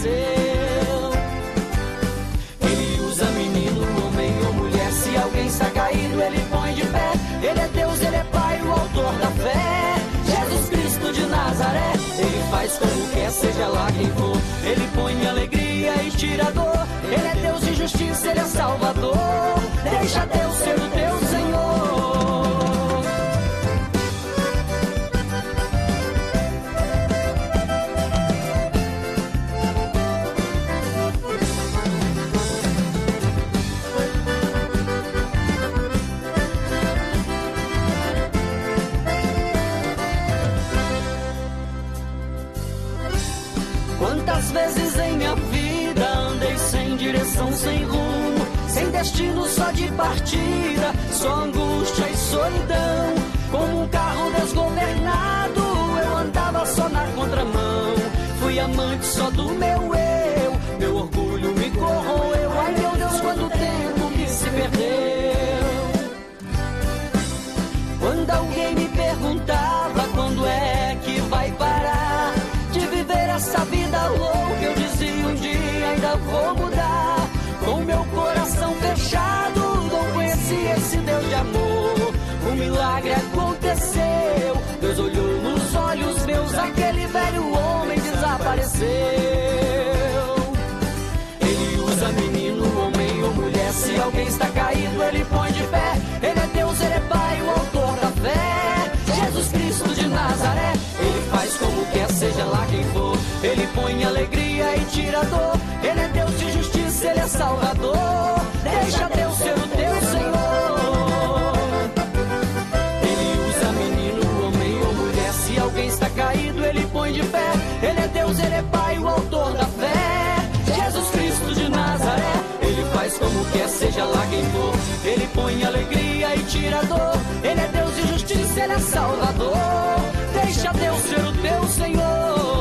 desapareceu. Ele usa menino, homem ou mulher. Se alguém está caído, ele põe de pé. Ele é Deus, ele é Pai, o autor da fé. Jesus Cristo de Nazaré. Ele faz como quer, seja lá quem for. Ele põe alegria e tira dor. Ele é Deus de justiça, ele é Salvador. Deixa Deus ser o teu Senhor. Quantas vezes em minha vida andei sem direção, sem rumo, sem destino, só de partida, só angústia e solidão. Como um carro desgovernado, eu andava só na contramão. Fui amante só do meu eu, meu orgulho me corroeu. Ai meu Deus, quanto tempo que se perdeu. Quando alguém me perguntava quando é que vai parar de viver essa vida louca, eu dizia um dia ainda vou mudar. Com meu coração fechado, não conhecia esse Deus de amor. Um milagre aconteceu, Deus olhou nos olhos meus, aquele velho homem desapareceu. Ele usa menino, homem ou mulher. Se alguém está caído, ele põe de pé. Ele é Deus, ele é Pai, o autor da fé. Jesus Cristo de Nazaré. Ele faz como quer, seja lá quem for. Ele põe alegria e tira dor. Ele é Deus de justiça, ele é Salvador. Deixa Deus ser o teu Senhor. Ele usa menino, homem ou mulher. Se alguém está caído, ele põe de pé. Ele é Deus, ele é Pai, o autor da fé. Jesus Cristo de Nazaré. Ele faz como quer, seja lá quem for. Ele põe alegria e tira dor. Ele é Deus de justiça, ele é Salvador. Deixa Deus ser o teu Senhor.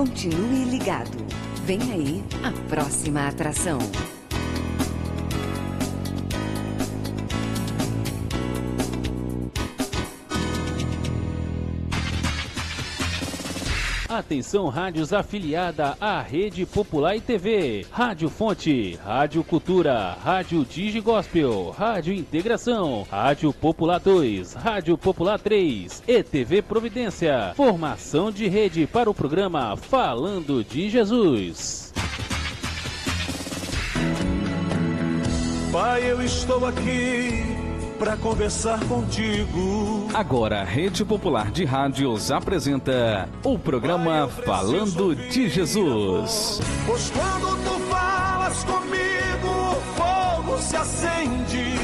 Continue ligado. Vem aí a próxima atração. Atenção, rádios afiliada à Rede Popular e TV, Rádio Fonte, Rádio Cultura, Rádio Digi Gospel, Rádio Integração, Rádio Popular 2, Rádio Popular 3 e TV Providência. Formação de rede para o programa Falando de Jesus. Pai, eu estou aqui para conversar contigo. Agora, a Rede Popular de Rádios apresenta o programa Falando de Jesus. Pois quando tu falas comigo, o fogo se acende.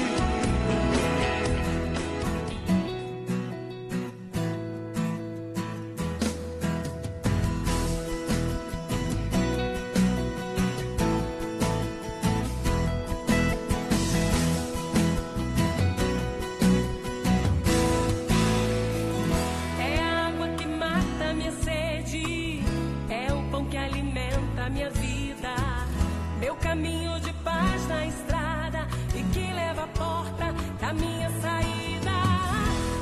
Caminho de paz na estrada e que leva à porta da minha saída.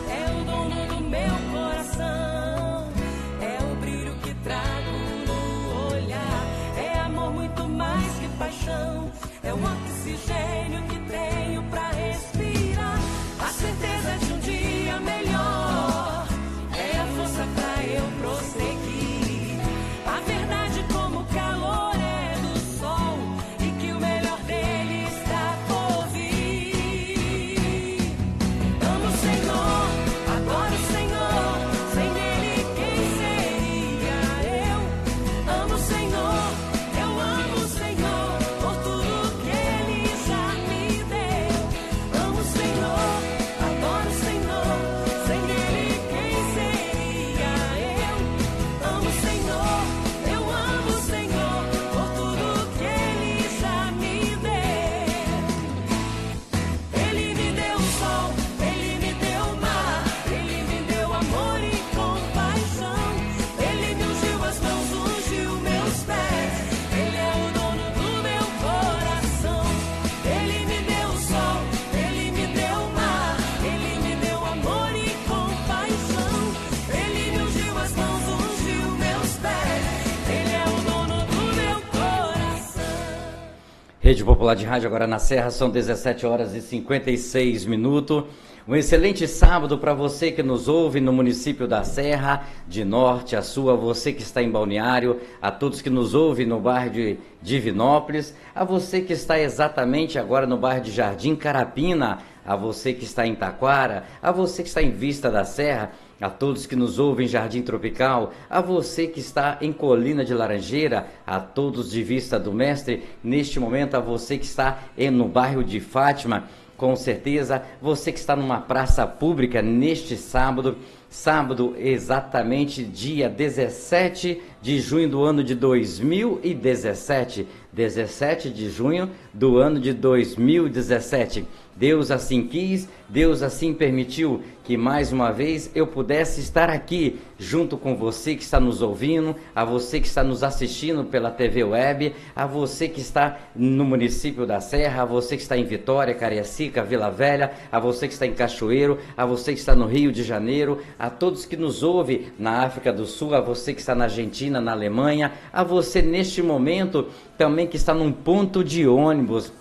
É o dono do meu coração, é o brilho que trago no olhar. É amor muito mais que paixão, é o oxigênio que tenho pra respirar. A certeza de um dia melhor, é a força pra eu prosseguir. A verdade como calor é do sol, que o melhor dele está por vir. Amo o Senhor, adoro o Senhor, sem Ele quem seria eu? Amo o Senhor, eu amo o Senhor, por tudo que Ele já me deu. Amo o Senhor, adoro o Senhor, sem Ele quem seria eu? Amo o Senhor, eu amo o Senhor, por tudo que Ele já me deu. Ele me deu o sol, Ele me deu o mar, Ele me deu amor e compaixão. Ele me ungiu as mãos, ungiu meus pés. Ele é o dono do meu coração. Ele me deu o sol, Ele me deu o mar, Ele me deu amor e compaixão. Ele me ungiu as mãos, ungiu meus pés. Ele é o dono do meu coração. Rede Popular de Rádio agora na Serra, são 17 horas e 56 minutos. Um excelente sábado para você que nos ouve no município da Serra, de norte a sul, a você que está em Balneário, a todos que nos ouvem no bairro de Divinópolis, a você que está exatamente agora no bairro de Jardim Carapina, a você que está em Taquara, a você que está em Vista da Serra, a todos que nos ouvem em Jardim Tropical, a você que está em Colina de Laranjeira, a todos de Vista do Mestre, neste momento a você que está no bairro de Fátima, com certeza, você que está numa praça pública neste sábado exatamente dia 17 de junho do ano de 2017, 17 de junho do ano de 2017. Deus assim quis, Deus assim permitiu que mais uma vez eu pudesse estar aqui junto com você que está nos ouvindo, a você que está nos assistindo pela TV Web, a você que está no município da Serra, a você que está em Vitória, Cariacica, Vila Velha, a você que está em Cachoeiro, a você que está no Rio de Janeiro, a todos que nos ouvem na África do Sul, a você que está na Argentina, na Alemanha, a você neste momento também que está num ponto de ônibus.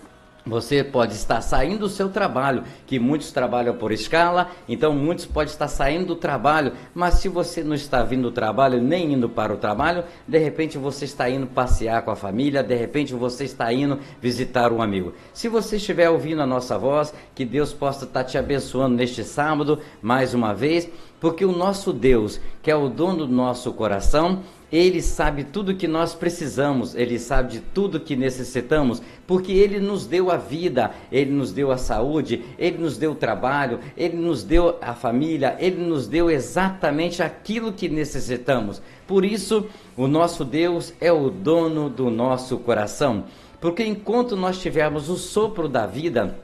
Você pode estar saindo do seu trabalho, que muitos trabalham por escala, então muitos podem estar saindo do trabalho, mas se você não está vindo do trabalho, nem indo para o trabalho, de repente você está indo passear com a família, de repente você está indo visitar um amigo. Se você estiver ouvindo a nossa voz, que Deus possa estar te abençoando neste sábado, mais uma vez, porque o nosso Deus, que é o dono do nosso coração, Ele sabe tudo que nós precisamos, Ele sabe de tudo que necessitamos, porque Ele nos deu a vida, Ele nos deu a saúde, Ele nos deu o trabalho, Ele nos deu a família, Ele nos deu exatamente aquilo que necessitamos. Por isso, o nosso Deus é o dono do nosso coração, porque enquanto nós tivermos o sopro da vida,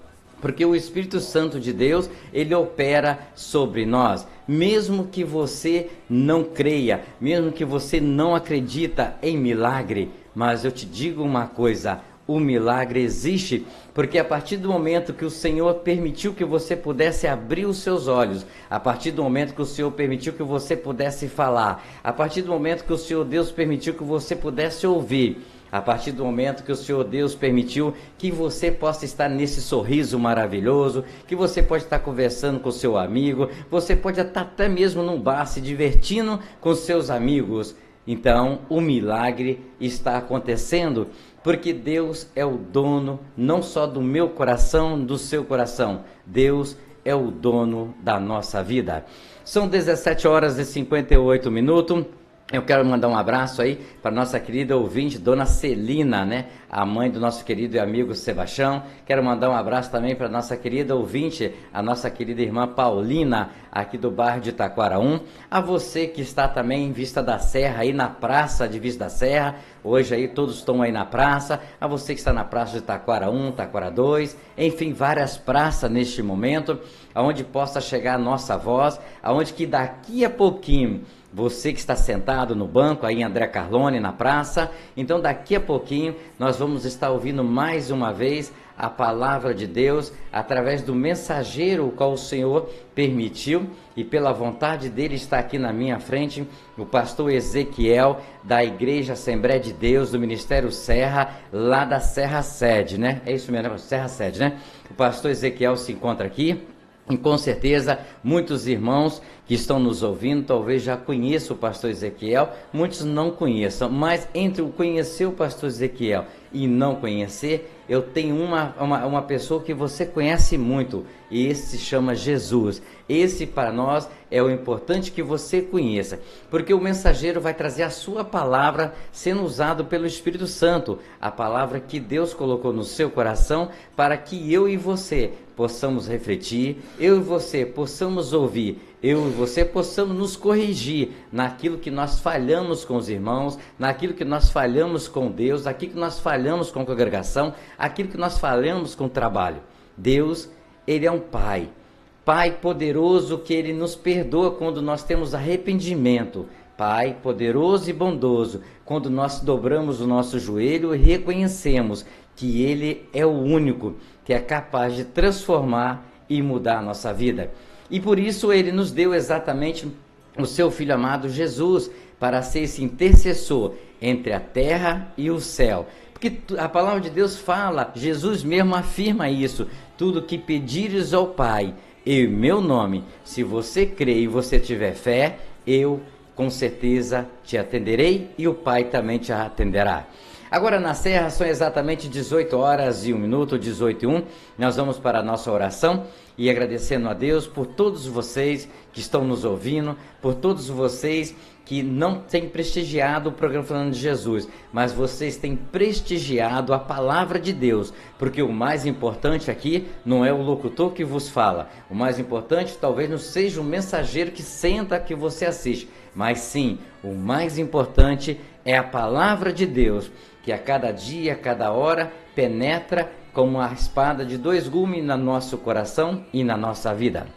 Porque o Espírito Santo de Deus, ele opera sobre nós. Mesmo que você não creia, mesmo que você não acredita em milagre, mas eu te digo uma coisa, o milagre existe, porque a partir do momento que o Senhor permitiu que você pudesse abrir os seus olhos, a partir do momento que o Senhor permitiu que você pudesse falar, a partir do momento que o Senhor Deus permitiu que você pudesse ouvir, a partir do momento que o Senhor Deus permitiu que você possa estar nesse sorriso maravilhoso, que você pode estar conversando com o seu amigo, você pode estar até mesmo num bar se divertindo com seus amigos. Então, o milagre está acontecendo, porque Deus é o dono não só do meu coração, do seu coração. Deus é o dono da nossa vida. São 17 horas e 58 minutos. Eu quero mandar um abraço aí para nossa querida ouvinte, Dona Celina, né? A mãe do nosso querido e amigo Sebastião. Quero mandar um abraço também para nossa querida ouvinte, a nossa querida irmã Paulina, aqui do bairro de Taquaraum. A você que está também em Vista da Serra, aí na praça de Vista da Serra. Hoje aí todos estão aí na praça. A você que está na praça de Taquaraum, Taquara 2. Enfim, várias praças neste momento, aonde possa chegar a nossa voz, aonde que daqui a pouquinho... Você que está sentado no banco aí em André Carlone, na praça, então daqui a pouquinho nós vamos estar ouvindo mais uma vez a palavra de Deus através do mensageiro o qual o Senhor permitiu e pela vontade dele está aqui na minha frente, o pastor Ezequiel da Igreja Assembleia de Deus do Ministério Serra, lá da Serra Sede, né? É isso mesmo, Serra Sede, né? O pastor Ezequiel se encontra aqui. E com certeza, muitos irmãos que estão nos ouvindo, talvez já conheçam o pastor Ezequiel, muitos não conheçam, mas entre o conhecer o pastor Ezequiel e não conhecer, eu tenho uma pessoa que você conhece muito, e esse se chama Jesus. Esse para nós é o importante que você conheça, porque o mensageiro vai trazer a sua palavra sendo usado pelo Espírito Santo, a palavra que Deus colocou no seu coração para que eu e você possamos refletir, eu e você possamos ouvir, eu e você possamos nos corrigir naquilo que nós falhamos com os irmãos, naquilo que nós falhamos com Deus, naquilo que nós falhamos com a congregação, aquilo que nós falhamos com o trabalho. Deus, Ele é um Pai, Pai poderoso que Ele nos perdoa quando nós temos arrependimento. Pai poderoso e bondoso, quando nós dobramos o nosso joelho e reconhecemos que Ele é o único que é capaz de transformar e mudar a nossa vida. E por isso Ele nos deu exatamente o seu Filho amado Jesus, para ser esse intercessor entre a terra e o céu. Porque a palavra de Deus fala, Jesus mesmo afirma isso, tudo que pedires ao Pai, em meu nome, se você crer e você tiver fé, eu com certeza te atenderei e o Pai também te atenderá. Agora na Serra são exatamente 18 horas e 1 minuto, 18 e 1, nós vamos para a nossa oração e agradecendo a Deus por todos vocês que estão nos ouvindo, por todos vocês que não têm prestigiado o programa Falando de Jesus, mas vocês têm prestigiado a palavra de Deus, porque o mais importante aqui não é o locutor que vos fala, o mais importante talvez não seja o mensageiro que senta que você assiste, mas sim, o mais importante é a palavra de Deus, que a cada dia, a cada hora, penetra como a espada de 2 gumes no nosso coração e na nossa vida.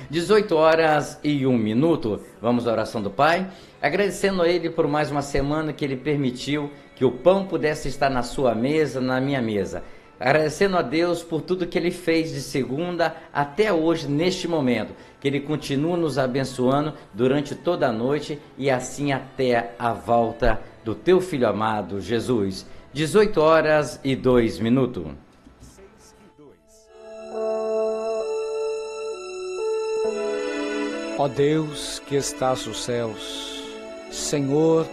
18 horas e 1 minuto, vamos à oração do Pai, agradecendo a Ele por mais uma semana que Ele permitiu que o pão pudesse estar na sua mesa, na minha mesa. Agradecendo a Deus por tudo que Ele fez de segunda até hoje, neste momento, que Ele continua nos abençoando durante toda a noite e assim até a volta do Teu Filho amado, Jesus. 18 horas e 2 minutos. Ó Deus que estás nos céus, Senhor,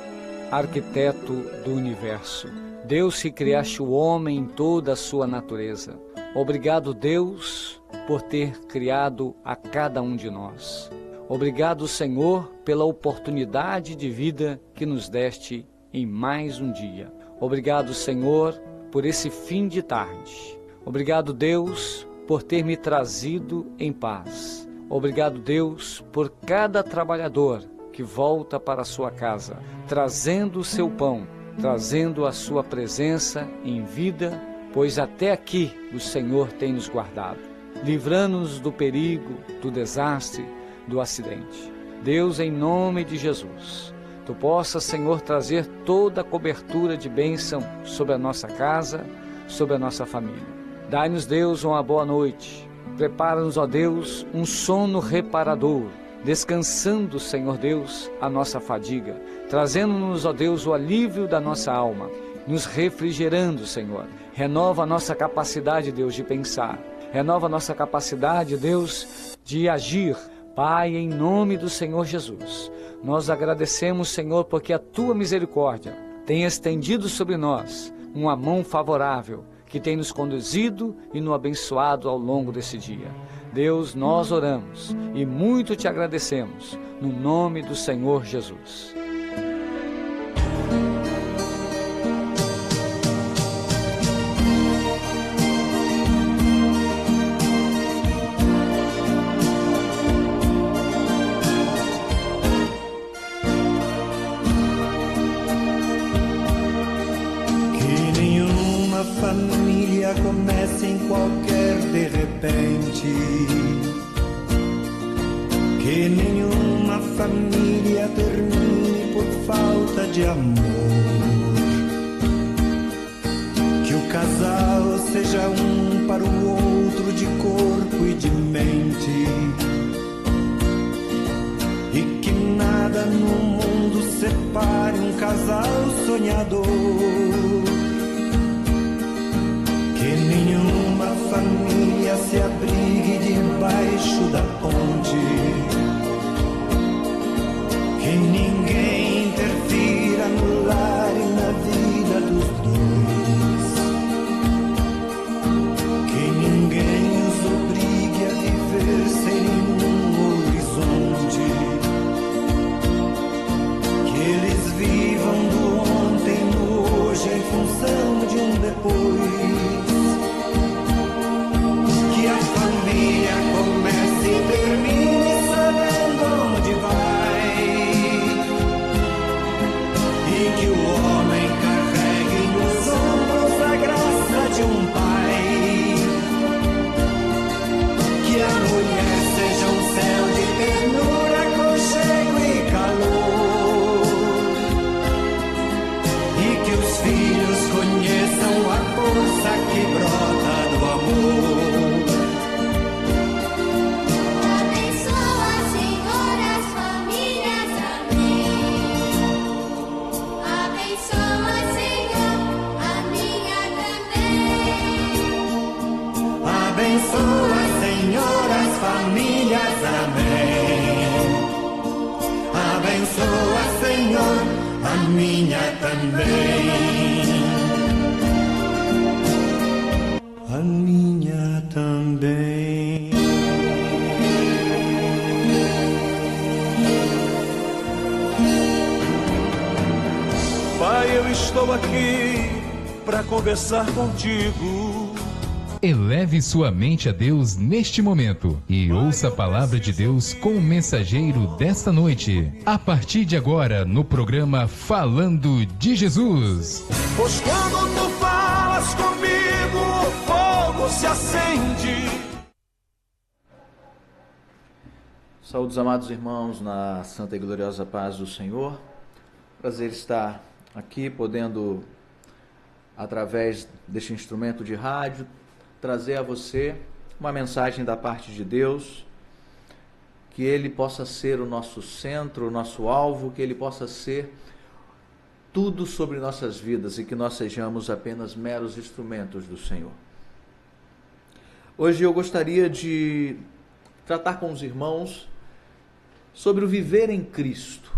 arquiteto do universo, Deus que criaste o homem em toda a sua natureza, obrigado, Deus, por ter criado a cada um de nós. Obrigado, Senhor, pela oportunidade de vida que nos deste em mais um dia. Obrigado, Senhor, por esse fim de tarde. Obrigado, Deus, por ter me trazido em paz. Obrigado, Deus, por cada trabalhador que volta para a sua casa, trazendo o seu pão, trazendo a sua presença em vida pois até aqui o Senhor tem nos guardado, livrando-nos do perigo, do desastre, do acidente. Deus, em nome de Jesus, Tu possas, Senhor, trazer toda a cobertura de bênção sobre a nossa casa, sobre a nossa família. Dai-nos, Deus, uma boa noite. Prepara-nos, ó Deus, um sono reparador, descansando, Senhor Deus, a nossa fadiga, trazendo-nos, ó Deus, o alívio da nossa alma, nos refrigerando, Senhor. Renova a nossa capacidade, Deus, de pensar. Renova a nossa capacidade, Deus, de agir. Pai, em nome do Senhor Jesus, nós agradecemos, Senhor, porque a Tua misericórdia tem estendido sobre nós uma mão favorável, que tem nos conduzido e nos abençoado ao longo desse dia. Deus, nós oramos e muito Te agradecemos, no nome do Senhor Jesus. Família comece em qualquer de repente, que nenhuma família termine por falta de amor, que o casal seja um para o outro de corpo e de mente, e que nada no mundo separe um casal sonhador. Que nenhuma família se abrigue debaixo da ponte, que ninguém interfira no lar e na vida dos dois, que ninguém os obrigue a viver sem nenhum horizonte, que eles vivam do ontem no hoje em função de um depois. Comece e termine sabendo onde vai, e que o homem carregue nos ombros a graça de um pai, que a mulher seja um céu de ternura, aconchego e calor, e que os filhos conheçam a força que brota do amor. Abençoa, Senhor, as famílias, amém. Abençoa, Senhor, a minha também. A minha também. Pai, eu estou aqui para conversar contigo. Eleve sua mente a Deus neste momento e ouça a palavra de Deus com o mensageiro desta noite. A partir de agora, no programa Falando de Jesus. Pois quando tu falas comigo, o fogo se acende. Saúdos, amados irmãos, na santa e gloriosa paz do Senhor. Prazer estar aqui, podendo, através deste instrumento de rádio, trazer a você uma mensagem da parte de Deus, que Ele possa ser o nosso centro, o nosso alvo, que Ele possa ser tudo sobre nossas vidas e que nós sejamos apenas meros instrumentos do Senhor. Hoje eu gostaria de tratar com os irmãos sobre o viver em Cristo.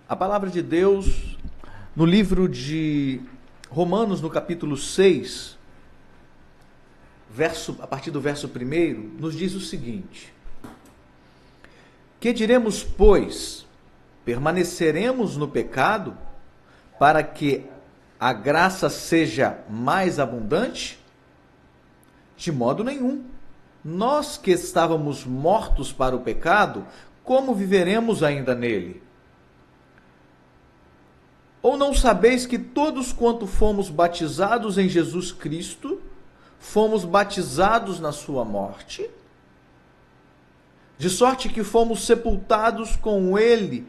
A palavra de Deus, no livro de Romanos, no capítulo 6, a partir do verso 1, nos diz o seguinte: que diremos, pois? Permaneceremos no pecado para que a graça seja mais abundante? De modo nenhum. Nós que estávamos mortos para o pecado, como viveremos ainda nele? Ou não sabeis que todos quanto fomos batizados em Jesus Cristo, fomos batizados na sua morte? De sorte que fomos sepultados com ele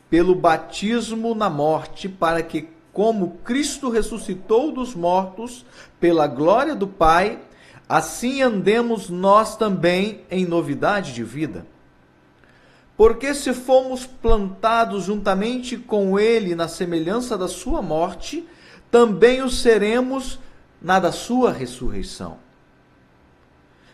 pelo batismo na morte, para que, como Cristo ressuscitou dos mortos pela glória do Pai, assim andemos nós também em novidade de vida. Porque se fomos plantados juntamente com ele na semelhança da sua morte, também o seremos na da sua ressurreição.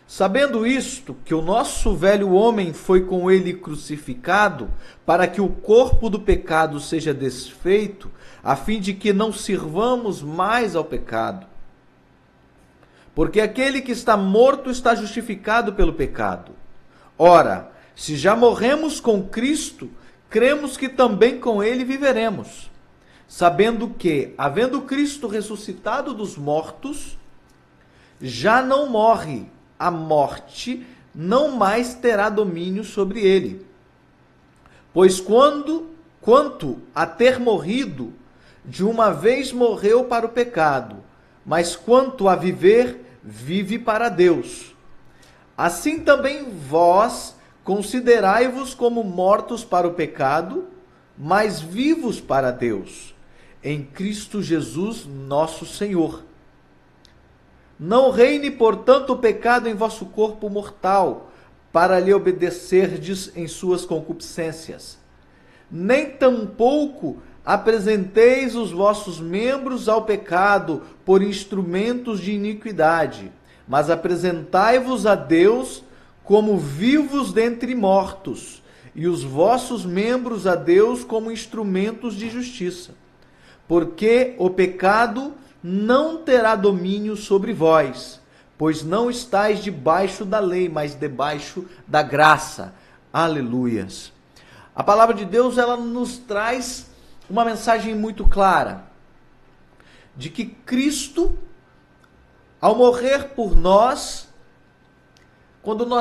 Sabendo isto, que o nosso velho homem foi com ele crucificado, para que o corpo do pecado seja desfeito, a fim de que não sirvamos mais ao pecado. Porque aquele que está morto está justificado pelo pecado. Ora, se já morremos com Cristo, cremos que também com ele viveremos, sabendo que, havendo Cristo ressuscitado dos mortos, já não morre, a morte não mais terá domínio sobre ele. Pois quanto a ter morrido, de uma vez morreu para o pecado, mas quanto a viver, vive para Deus. Assim também vós considerai-vos como mortos para o pecado, mas vivos para Deus, em Cristo Jesus nosso Senhor. Não reine, portanto, o pecado em vosso corpo mortal, para lhe obedecerdes em suas concupiscências. Nem tampouco apresenteis os vossos membros ao pecado por instrumentos de iniquidade, mas apresentai-vos a Deus como vivos dentre mortos, e os vossos membros a Deus como instrumentos de justiça. Porque o pecado não terá domínio sobre vós, pois não estáis debaixo da lei, mas debaixo da graça. Aleluias. A palavra de Deus, ela nos traz uma mensagem muito clara, de que Cristo, ao morrer por nós, quando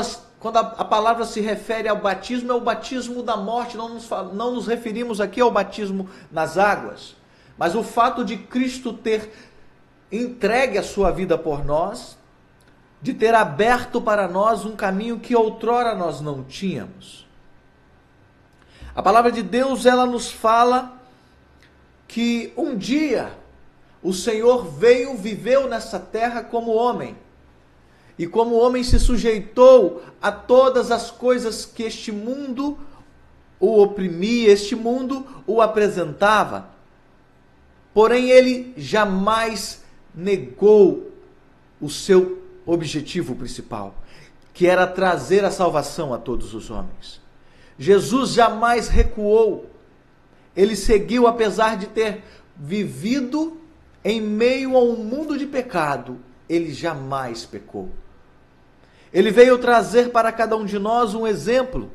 a palavra se refere ao batismo, é o batismo da morte, não nos referimos aqui ao batismo nas águas, mas o fato de Cristo ter entregue a sua vida por nós, de ter aberto para nós um caminho que outrora nós não tínhamos. A palavra de Deus, ela nos fala que um dia o Senhor viveu nessa terra como homem. E como homem se sujeitou a todas as coisas que este mundo o oprimia, este mundo o apresentava. Porém, ele jamais negou o seu objetivo principal, que era trazer a salvação a todos os homens. Jesus jamais recuou. Ele seguiu, apesar de ter vivido em meio a um mundo de pecado, ele jamais pecou. Ele veio trazer para cada um de nós um exemplo,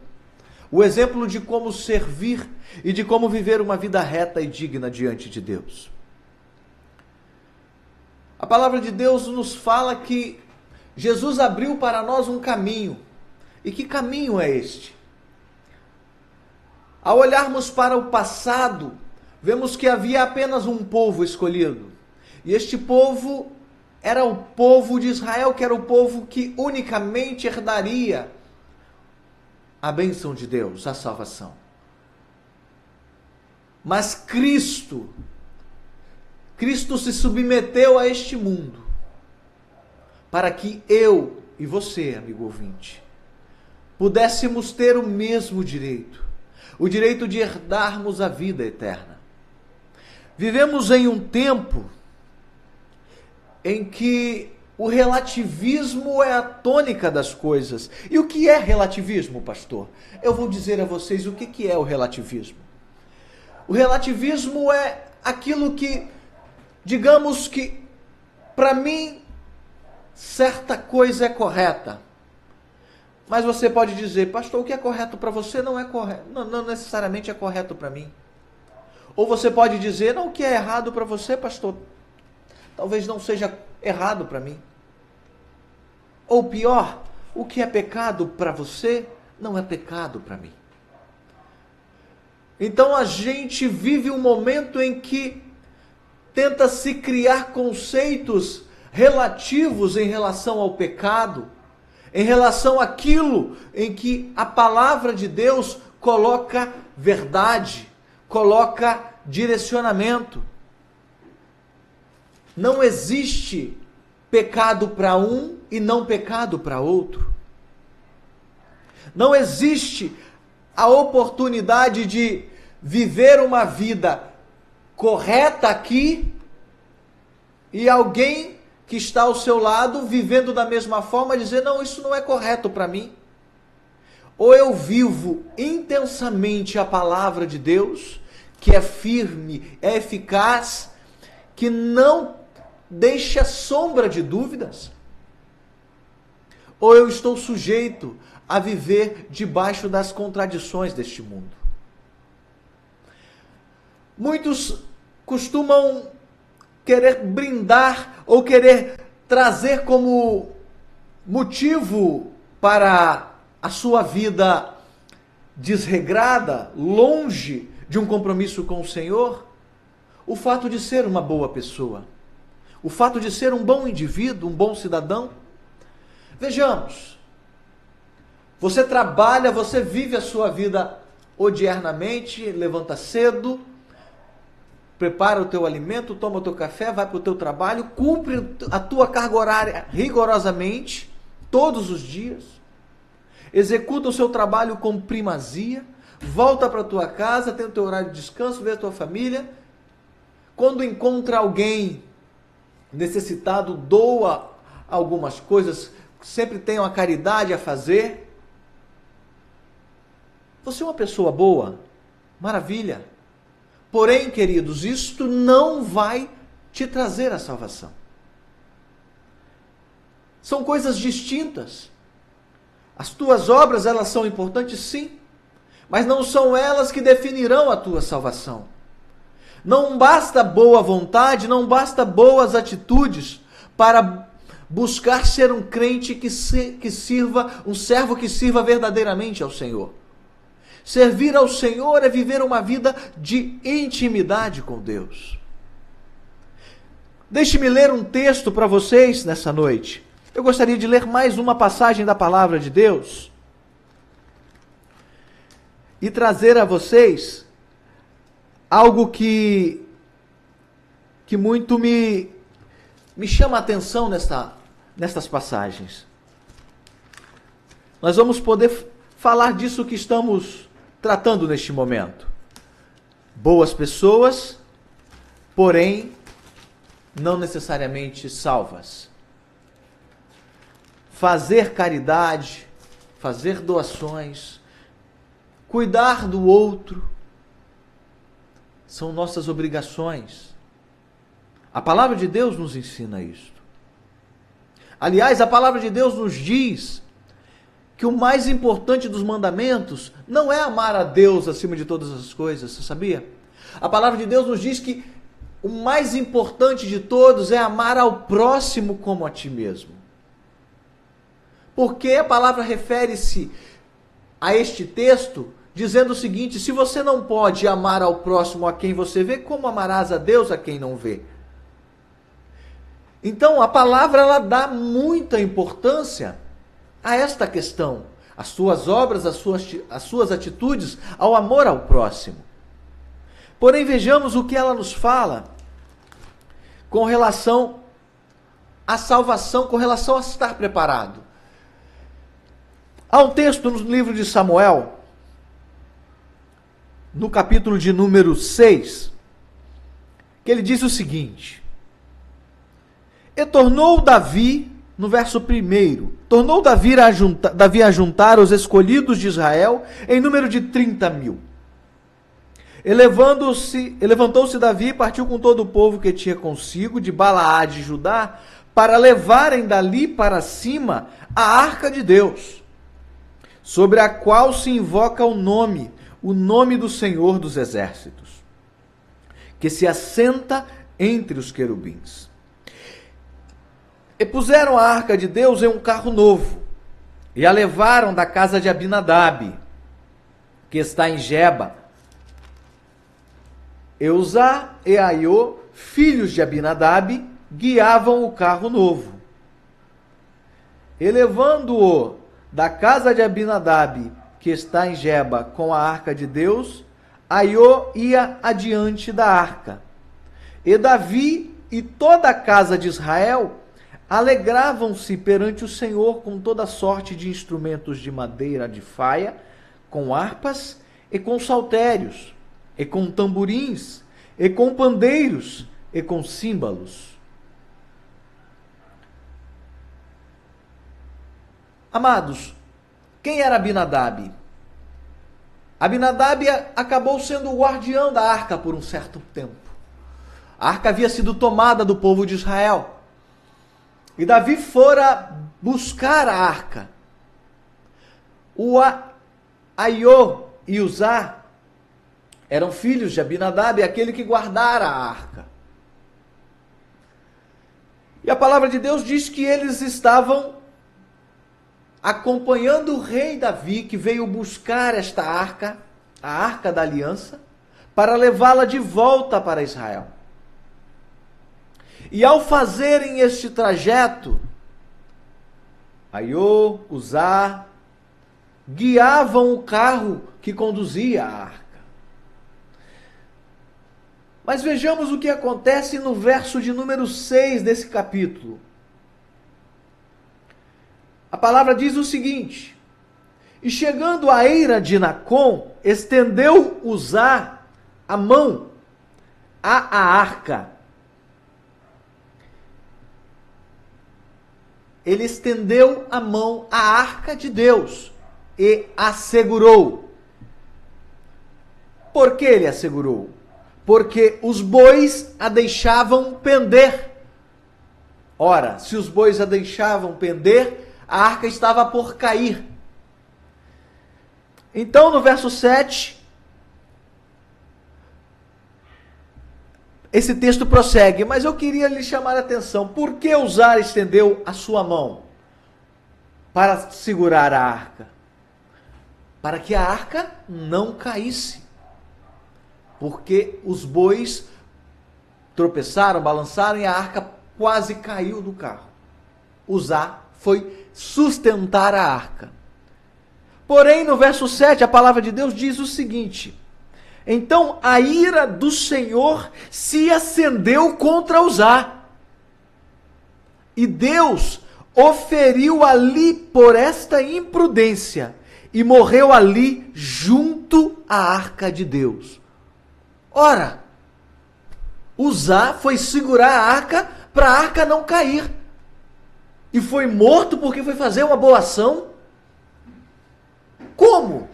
o exemplo de como servir e de como viver uma vida reta e digna diante de Deus. A palavra de Deus nos fala que Jesus abriu para nós um caminho. E que caminho é este? Ao olharmos para o passado, vemos que havia apenas um povo escolhido. E este povo era o povo de Israel, que era o povo que unicamente herdaria a bênção de Deus, a salvação. Mas Cristo se submeteu a este mundo para que eu e você, amigo ouvinte, pudéssemos ter o mesmo direito, o direito de herdarmos a vida eterna. Vivemos em um tempo em que o relativismo é a tônica das coisas. E o que é relativismo, pastor? Eu vou dizer a vocês o que é o relativismo. O relativismo é aquilo que, digamos que, para mim, certa coisa é correta. Mas você pode dizer, pastor, o que é correto para você não é correto, não necessariamente é correto para mim. Ou você pode dizer, não, o que é errado para você, pastor, talvez não seja errado para mim. Ou pior, o que é pecado para você não é pecado para mim. Então a gente vive um momento em que tenta se criar conceitos relativos em relação ao pecado, em relação àquilo em que a palavra de Deus coloca verdade, coloca direcionamento. Não existe pecado para um e não pecado para outro. Não existe a oportunidade de viver uma vida correta aqui e alguém que está ao seu lado vivendo da mesma forma dizer, não, isso não é correto para mim. Ou eu vivo intensamente a palavra de Deus, que é firme, é eficaz, que não deixa sombra de dúvidas, ou eu estou sujeito a viver debaixo das contradições deste mundo. Muitos costumam querer brindar ou querer trazer como motivo para a sua vida desregrada, longe de um compromisso com o Senhor, o fato de ser uma boa pessoa, o fato de ser um bom indivíduo, um bom cidadão. Vejamos, você trabalha, você vive a sua vida odiernamente, levanta cedo, prepara o teu alimento, toma o teu café, vai para o teu trabalho, cumpre a tua carga horária rigorosamente, todos os dias, executa o seu trabalho com primazia, volta para a tua casa, tem o teu horário de descanso, vê a tua família. Quando encontra alguém necessitado, doa algumas coisas, sempre tem uma caridade a fazer. Você é uma pessoa boa, maravilha. Porém, queridos, isto não vai te trazer a salvação. São coisas distintas. As tuas obras, elas são importantes, sim, mas não são elas que definirão a tua salvação. Não basta boa vontade, não basta boas atitudes para buscar ser um crente que sirva, um servo que sirva verdadeiramente ao Senhor. Servir ao Senhor é viver uma vida de intimidade com Deus. Deixe-me ler um texto para vocês nessa noite. Eu gostaria de ler mais uma passagem da palavra de Deus e trazer a vocês algo que muito me chama a atenção nestas passagens. Nós vamos poder falar disso que estamos tratando neste momento. Boas pessoas, porém não necessariamente salvas. Fazer caridade, fazer doações, cuidar do outro, são nossas obrigações. A palavra de Deus nos ensina isto. Aliás, a palavra de Deus nos diz que o mais importante dos mandamentos não é amar a Deus acima de todas as coisas, você sabia? A palavra de Deus nos diz que o mais importante de todos é amar ao próximo como a ti mesmo. Porque a palavra refere-se a este texto dizendo o seguinte: se você não pode amar ao próximo a quem você vê, como amarás a Deus a quem não vê? Então a palavra ela dá muita importância a esta questão, as suas obras, as suas atitudes, ao amor ao próximo. Porém, vejamos o que ela nos fala com relação à salvação, com relação a estar preparado. Há um texto no livro de Samuel, no capítulo de número 6, que ele diz o seguinte: e tornou Davi, no verso 1, tornou Davi a juntar os escolhidos de Israel em número de 30.000. Levantou-se Davi e partiu com todo o povo que tinha consigo, de Balaá de Judá, para levarem dali para cima a arca de Deus, sobre a qual se invoca o nome do Senhor dos Exércitos, que se assenta entre os querubins. E puseram a arca de Deus em um carro novo, e a levaram da casa de Abinadab, que está em Geba, Eusá e Aiô, filhos de Abinadab, guiavam o carro novo. Elevando-o da casa de Abinadab, que está em Geba, com a arca de Deus, Aiô ia adiante da arca. E Davi e toda a casa de Israel alegravam-se perante o Senhor com toda sorte de instrumentos de madeira de faia, com harpas e com saltérios, e com tamborins, e com pandeiros, e com símbolos. Amados, quem era Abinadab? Abinadab acabou sendo o guardião da arca por um certo tempo. A arca havia sido tomada do povo de Israel. E Davi fora buscar a arca. O Aiô e Uzá eram filhos de Abinadab, aquele que guardara a arca. E a palavra de Deus diz que eles estavam acompanhando o rei Davi, que veio buscar esta arca, a arca da aliança, para levá-la de volta para Israel. E ao fazerem este trajeto, Aiô, Uzá, guiavam o carro que conduzia a arca. Mas vejamos o que acontece no verso de número 6 desse capítulo. A palavra diz o seguinte: e chegando à eira de Nacon, estendeu Uzá a mão à arca. Ele estendeu a mão à arca de Deus e a segurou. Por que ele a segurou? Porque os bois a deixavam pender. Ora, se os bois a deixavam pender, a arca estava por cair. Então, no verso 7, esse texto prossegue, mas eu queria lhe chamar a atenção. Por que Uzá estendeu a sua mão para segurar a arca? Para que a arca não caísse. Porque os bois tropeçaram, balançaram e a arca quase caiu do carro. Uzá foi sustentar a arca. Porém, no verso 7, a palavra de Deus diz o seguinte: então a ira do Senhor se acendeu contra Uzá. E Deus o feriu ali por esta imprudência, e morreu ali junto à arca de Deus. Ora, Uzá foi segurar a arca para a arca não cair. E foi morto porque foi fazer uma boa ação? Como?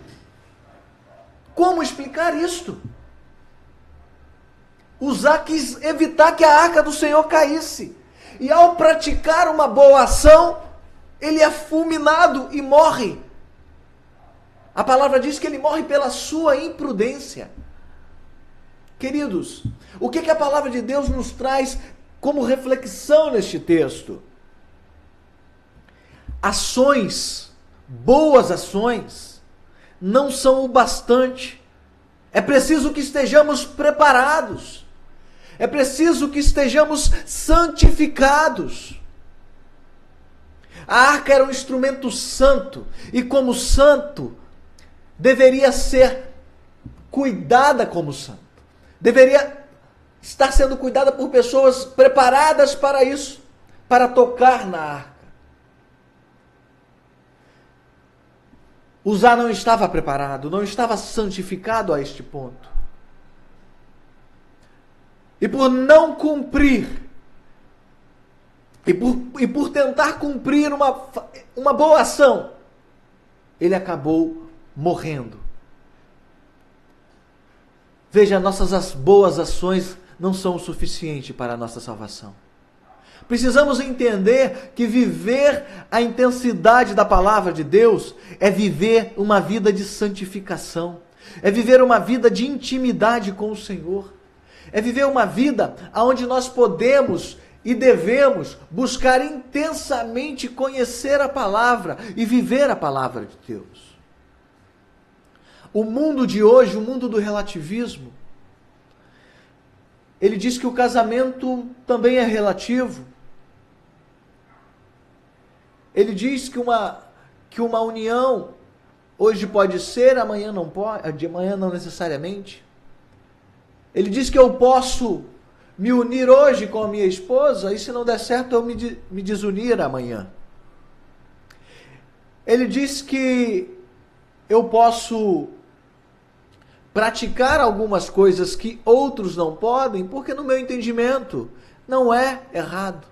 Como explicar isto? Uzá quis evitar que a arca do Senhor caísse. E ao praticar uma boa ação, ele é fulminado e morre. A palavra diz que ele morre pela sua imprudência. Queridos, o que a palavra de Deus nos traz como reflexão neste texto? Ações, boas ações, não são o bastante. É preciso que estejamos preparados. É preciso que estejamos santificados. A arca era um instrumento santo, e como santo, deveria ser cuidada como santo. Deveria estar sendo cuidada por pessoas preparadas para isso, para tocar na arca. Uzá não estava preparado, não estava santificado a este ponto. E por não cumprir, e por tentar cumprir uma boa ação, ele acabou morrendo. Veja, nossas boas ações não são o suficiente para a nossa salvação. Precisamos entender que viver a intensidade da palavra de Deus é viver uma vida de santificação, é viver uma vida de intimidade com o Senhor, é viver uma vida onde nós podemos e devemos buscar intensamente conhecer a palavra e viver a palavra de Deus. O mundo de hoje, o mundo do relativismo, ele diz que o casamento também é relativo. Ele diz que uma união hoje pode ser, amanhã não pode, de amanhã não necessariamente. Ele diz que eu posso me unir hoje com a minha esposa e se não der certo eu me desunir amanhã. Ele diz que eu posso praticar algumas coisas que outros não podem, porque no meu entendimento não é errado.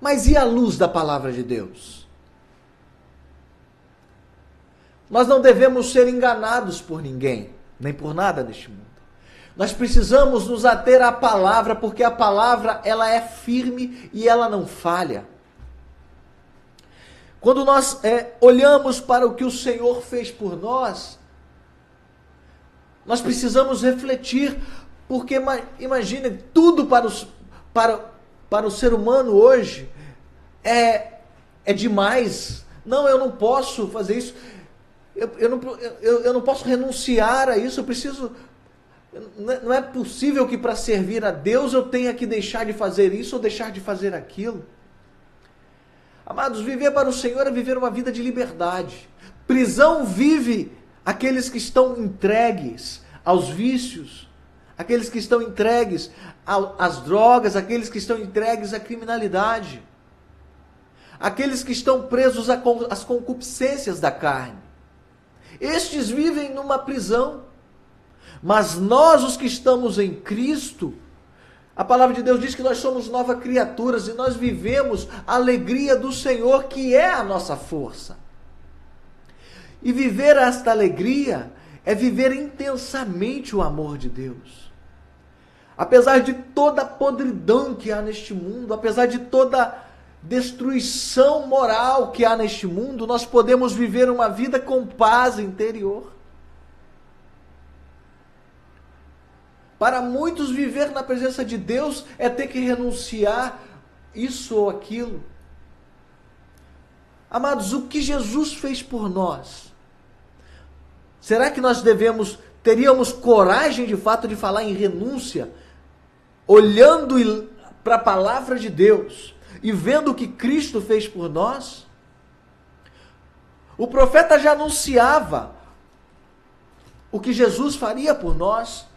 Mas e a luz da palavra de Deus? Nós não devemos ser enganados por ninguém, nem por nada neste mundo. Nós precisamos nos ater à palavra, porque a palavra ela é firme e ela não falha. Quando nós olhamos para o que o Senhor fez por nós, nós precisamos refletir, porque imagine, tudo para o ser humano hoje é demais. Não, eu não posso fazer isso. Eu não posso renunciar a isso. Eu preciso. Não é possível que para servir a Deus eu tenha que deixar de fazer isso ou deixar de fazer aquilo. Amados, viver para o Senhor é viver uma vida de liberdade. Prisão vive aqueles que estão entregues aos vícios, aqueles que estão entregues às drogas, aqueles que estão entregues à criminalidade, aqueles que estão presos às concupiscências da carne. Estes vivem numa prisão. Mas nós, os que estamos em Cristo, a palavra de Deus diz que nós somos novas criaturas e nós vivemos a alegria do Senhor, que é a nossa força. E viver esta alegria é viver intensamente o amor de Deus. Apesar de toda a podridão que há neste mundo, apesar de toda destruição moral que há neste mundo, nós podemos viver uma vida com paz interior. Para muitos, viver na presença de Deus é ter que renunciar isso ou aquilo. Amados, o que Jesus fez por nós? Será que nós teríamos coragem de fato de falar em renúncia, olhando para a palavra de Deus e vendo o que Cristo fez por nós? O profeta já anunciava o que Jesus faria por nós.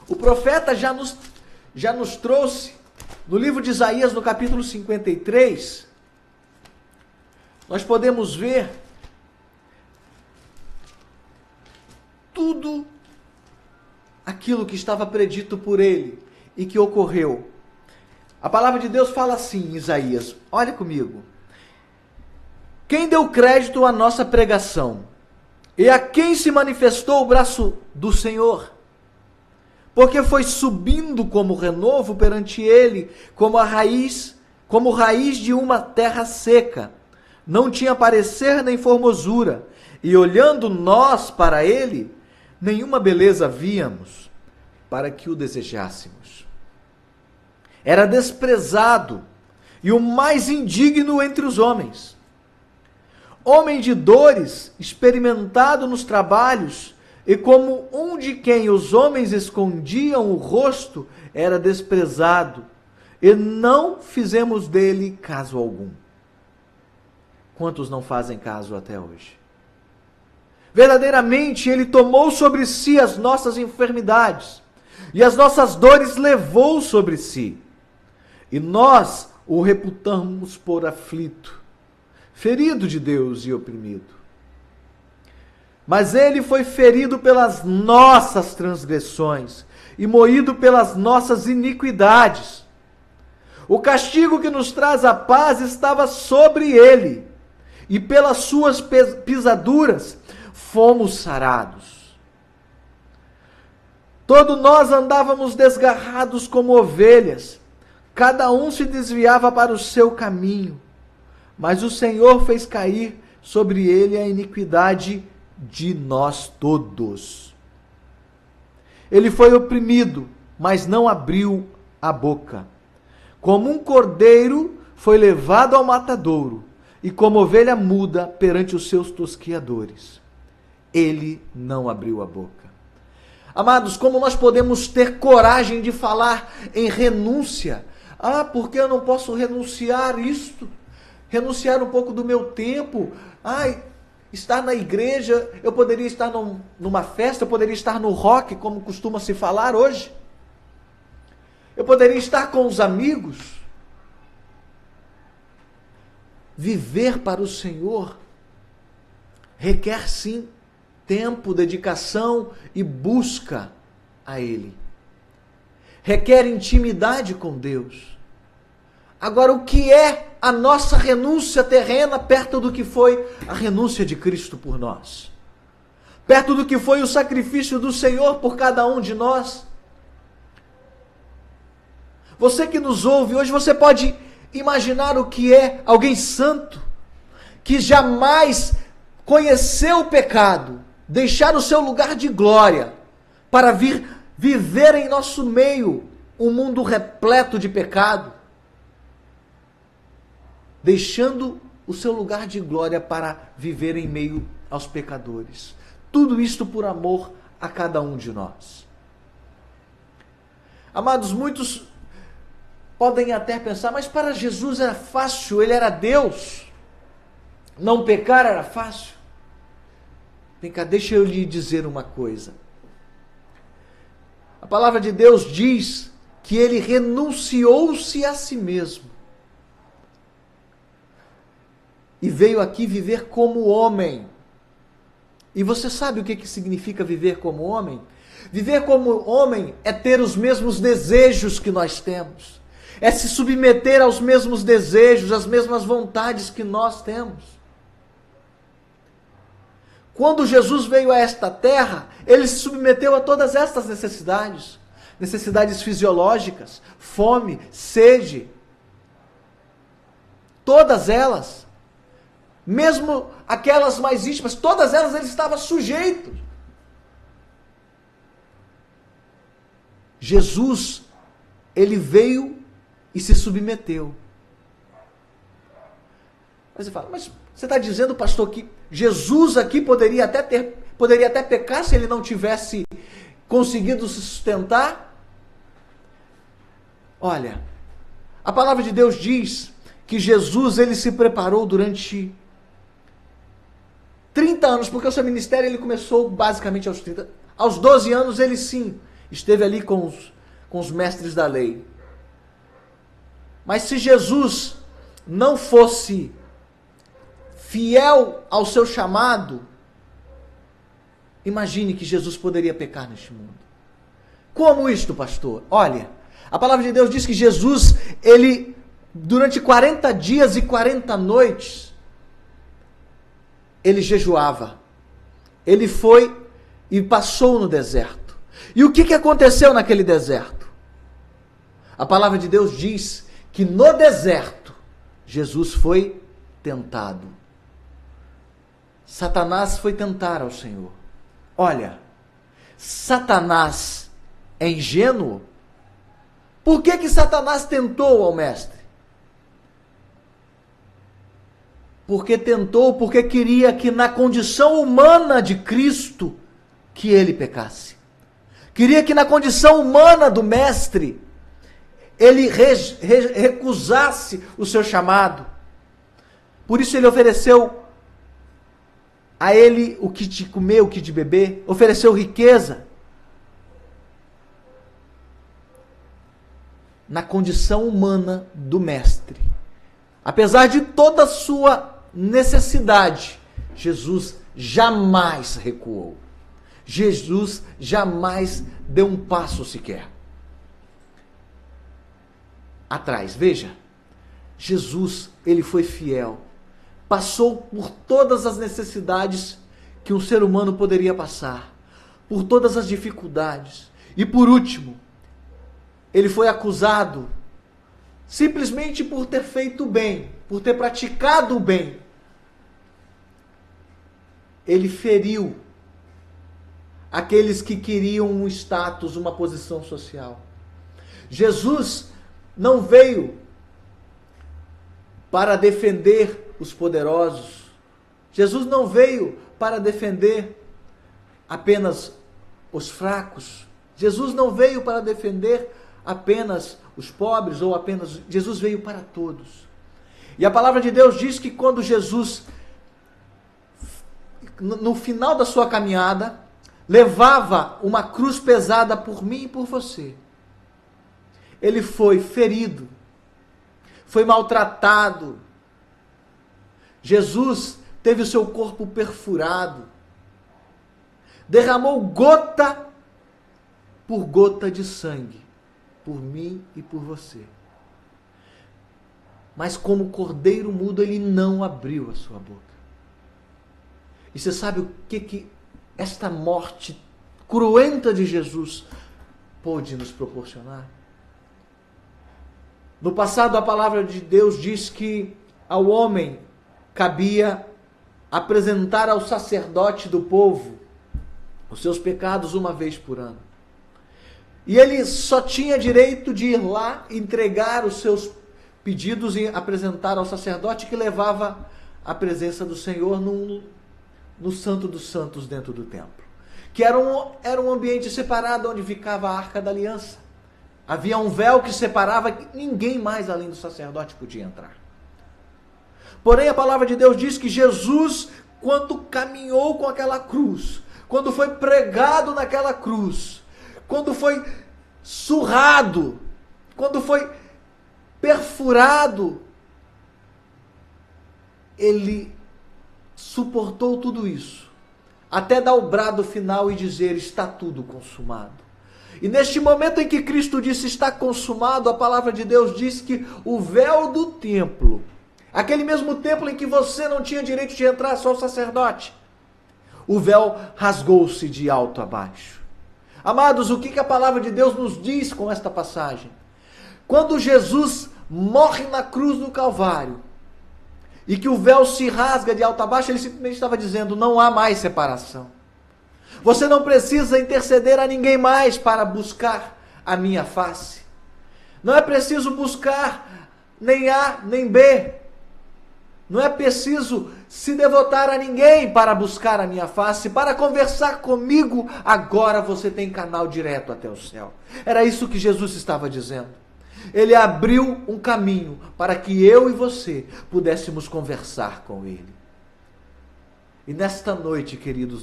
O profeta já nos trouxe, no livro de Isaías, no capítulo 53, nós podemos ver tudo aquilo que estava predito por ele e que ocorreu. A palavra de Deus fala assim em Isaías, olha comigo. Quem deu crédito à nossa pregação? E a quem se manifestou o braço do Senhor? Porque foi subindo como renovo perante ele, como raiz de uma terra seca. Não tinha parecer nem formosura, e olhando nós para ele, nenhuma beleza víamos, para que o desejássemos. Era desprezado, e o mais indigno entre os homens. Homem de dores, experimentado nos trabalhos, e como um de quem os homens escondiam o rosto, era desprezado, e não fizemos dele caso algum. Quantos não fazem caso até hoje? Verdadeiramente, ele tomou sobre si as nossas enfermidades, e as nossas dores levou sobre si. E nós o reputamos por aflito, ferido de Deus e oprimido. Mas ele foi ferido pelas nossas transgressões e moído pelas nossas iniquidades. O castigo que nos traz a paz estava sobre ele, e pelas suas pisaduras fomos sarados. Todos nós andávamos desgarrados como ovelhas, cada um se desviava para o seu caminho, mas o Senhor fez cair sobre ele a iniquidade de nós todos. Ele foi oprimido, mas não abriu a boca. Como um cordeiro foi levado ao matadouro, e como ovelha muda perante os seus tosquiadores, ele não abriu a boca. Amados, como nós podemos ter coragem de falar em renúncia? Ah, porque eu não posso renunciar isto? Renunciar um pouco do meu tempo? Ai, estar na igreja, eu poderia estar numa festa, eu poderia estar no rock, como costuma se falar hoje. Eu poderia estar com os amigos. Viver para o Senhor requer sim tempo, dedicação e busca a Ele. Requer intimidade com Deus. Agora, o que é a nossa renúncia terrena perto do que foi a renúncia de Cristo por nós? Perto do que foi o sacrifício do Senhor por cada um de nós? Você que nos ouve hoje, você pode imaginar o que é alguém santo, que jamais conheceu o pecado, deixar o seu lugar de glória, para vir viver em nosso meio um mundo repleto de pecado, deixando o seu lugar de glória para viver em meio aos pecadores. Tudo isto por amor a cada um de nós. Amados, muitos podem até pensar, mas para Jesus era fácil, ele era Deus. Não pecar era fácil. Vem cá, deixa eu lhe dizer uma coisa. A palavra de Deus diz que ele renunciou-se a si mesmo. E veio aqui viver como homem. E você sabe o que significa viver como homem? Viver como homem é ter os mesmos desejos que nós temos. É se submeter aos mesmos desejos, às mesmas vontades que nós temos. Quando Jesus veio a esta terra, ele se submeteu a todas estas necessidades. Necessidades fisiológicas, fome, sede. Todas elas. Mesmo aquelas mais íntimas, todas elas ele estava sujeito. Jesus, ele veio e se submeteu. Mas você fala, mas você está dizendo, pastor, que Jesus aqui poderia até pecar se ele não tivesse conseguido se sustentar? Olha, a palavra de Deus diz que Jesus, ele se preparou durante 30 anos, porque o seu ministério ele começou basicamente aos 30. Aos 12 anos ele sim, esteve ali com os mestres da lei. Mas se Jesus não fosse fiel ao seu chamado, imagine que Jesus poderia pecar neste mundo. Como isto, pastor? Olha, a palavra de Deus diz que Jesus, ele, durante 40 dias e 40 noites, ele jejuava. Ele foi e passou no deserto. E o que aconteceu naquele deserto? A palavra de Deus diz que no deserto, Jesus foi tentado. Satanás foi tentar ao Senhor. Olha, Satanás é ingênuo? Por que Satanás tentou ao mestre? Porque tentou, porque queria que na condição humana de Cristo, que ele pecasse. Queria que na condição humana do mestre, ele recusasse o seu chamado. Por isso ele ofereceu a ele o que de comer, o que de beber, ofereceu riqueza. Na condição humana do mestre. Apesar de toda a sua necessidade, Jesus jamais recuou. Jesus jamais deu um passo sequer atrás. Veja, Jesus, ele foi fiel. Passou por todas as necessidades que um ser humano poderia passar. Por todas as dificuldades. E por último, ele foi acusado simplesmente por ter feito o bem, por ter praticado o bem. Ele feriu aqueles que queriam um status, uma posição social. Jesus não veio para defender os poderosos. Jesus não veio para defender apenas os fracos. Jesus não veio para defender apenas os pobres ou apenas... Jesus veio para todos. E a palavra de Deus diz que quando Jesus, no final da sua caminhada, levava uma cruz pesada por mim e por você, ele foi ferido, foi maltratado. Jesus teve o seu corpo perfurado, derramou gota por gota de sangue, por mim e por você. Mas como cordeiro mudo, ele não abriu a sua boca. E você sabe o que esta morte cruenta de Jesus pôde nos proporcionar? No passado, a palavra de Deus diz que ao homem cabia apresentar ao sacerdote do povo os seus pecados uma vez por ano. E ele só tinha direito de ir lá, entregar os seus pedidos e apresentar ao sacerdote, que levava a presença do Senhor no Santo dos Santos dentro do templo. Que era um ambiente separado onde ficava a Arca da Aliança. Havia um véu que separava, que ninguém mais além do sacerdote podia entrar. Porém, a palavra de Deus diz que Jesus, quando caminhou com aquela cruz, quando foi pregado naquela cruz, quando foi surrado, quando foi perfurado, ele suportou tudo isso, até dar o brado final e dizer: está tudo consumado. E neste momento em que Cristo disse está consumado, a palavra de Deus diz que o véu do templo, aquele mesmo templo em que você não tinha direito de entrar, só o sacerdote, o véu rasgou-se de alto a baixo. Amados, o que a palavra de Deus nos diz com esta passagem? Quando Jesus morre na cruz do Calvário, e que o véu se rasga de alto a baixo, ele simplesmente estava dizendo: não há mais separação. Você não precisa interceder a ninguém mais para buscar a minha face. Não é preciso buscar nem A nem B. Não é preciso se devotar a ninguém para buscar a minha face, para conversar comigo. Agora você tem canal direto até o céu. Era isso que Jesus estava dizendo. Ele abriu um caminho para que eu e você pudéssemos conversar com Ele. E nesta noite, queridos,